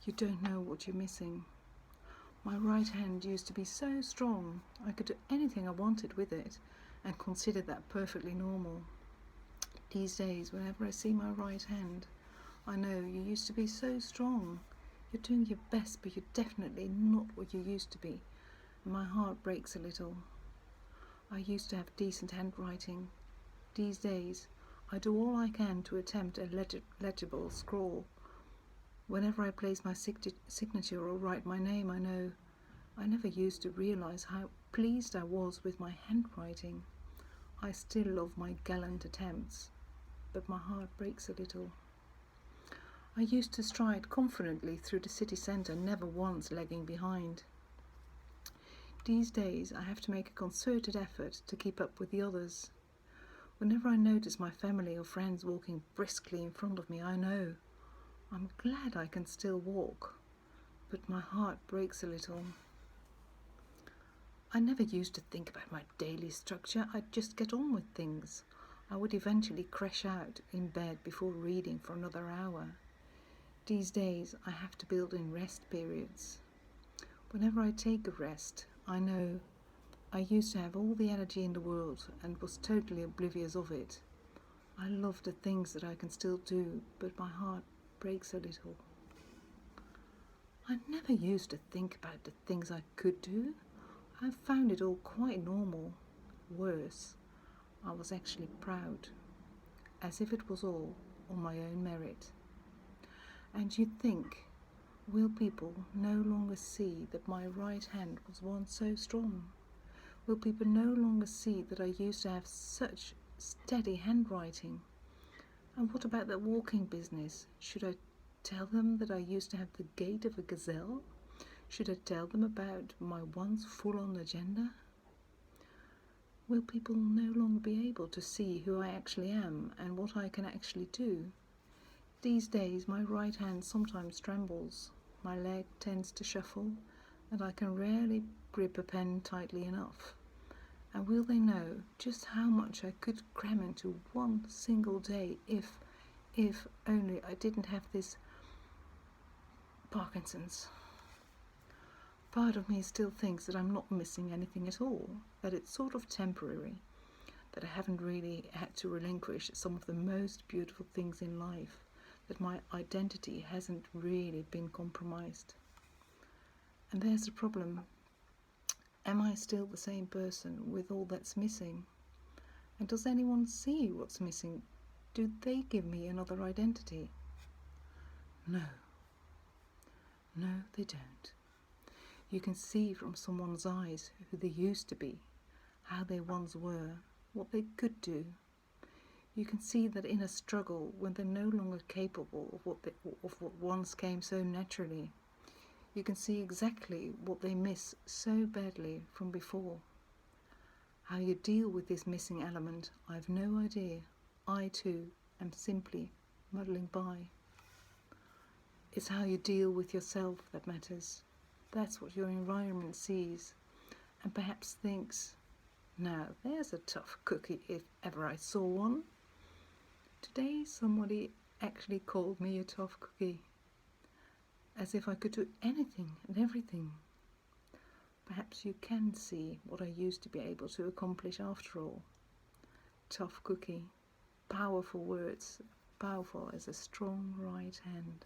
You don't know what you're missing. My right hand used to be so strong, I could do anything I wanted with it and consider that perfectly normal. These days, whenever I see my right hand, I know you used to be so strong. You're doing your best, but you're definitely not what you used to be. My heart breaks a little. I used to have decent handwriting. These days, I do all I can to attempt a legible scrawl. Whenever I place my signature or write my name, I know I never used to realize how pleased I was with my handwriting. I still love my gallant attempts, but my heart breaks a little. I used to stride confidently through the city centre, never once lagging behind. These days I have to make a concerted effort to keep up with the others. Whenever I notice my family or friends walking briskly in front of me, I know I'm glad I can still walk, but my heart breaks a little. I never used to think about my daily structure. I'd just get on with things. I would eventually crash out in bed before reading for another hour. These days I have to build in rest periods. Whenever I take a rest, I know I used to have all the energy in the world and was totally oblivious of it. I love the things that I can still do, but my heart breaks a little. I never used to think about the things I could do. I found it all quite normal. Worse, I was actually proud, as if it was all on my own merit. And you'd think, will people no longer see that my right hand was once so strong? Will people no longer see that I used to have such steady handwriting? And what about that walking business? Should I tell them that I used to have the gait of a gazelle? Should I tell them about my once full-on agenda? Will people no longer be able to see who I actually am and what I can actually do? These days my right hand sometimes trembles, my leg tends to shuffle, and I can rarely grip a pen tightly enough. And will they know just how much I could cram into one single day if only I didn't have this Parkinson's? Part of me still thinks that I'm not missing anything at all, that it's sort of temporary, that I haven't really had to relinquish some of the most beautiful things in life, that my identity hasn't really been compromised. And there's the problem. Am I still the same person with all that's missing? And does anyone see what's missing? Do they give me another identity? No. No, they don't. You can see from someone's eyes who they used to be, how they once were, what they could do. You can see that in a struggle when they're no longer capable of what once came so naturally. You can see exactly what they miss so badly from before. How you deal with this missing element, I've no idea. I too am simply muddling by. It's how you deal with yourself that matters. That's what your environment sees and perhaps thinks, now there's a tough cookie if ever I saw one. Today somebody actually called me a tough cookie, as if I could do anything and everything. Perhaps you can see what I used to be able to accomplish after all. Tough cookie, powerful words, powerful as a strong right hand.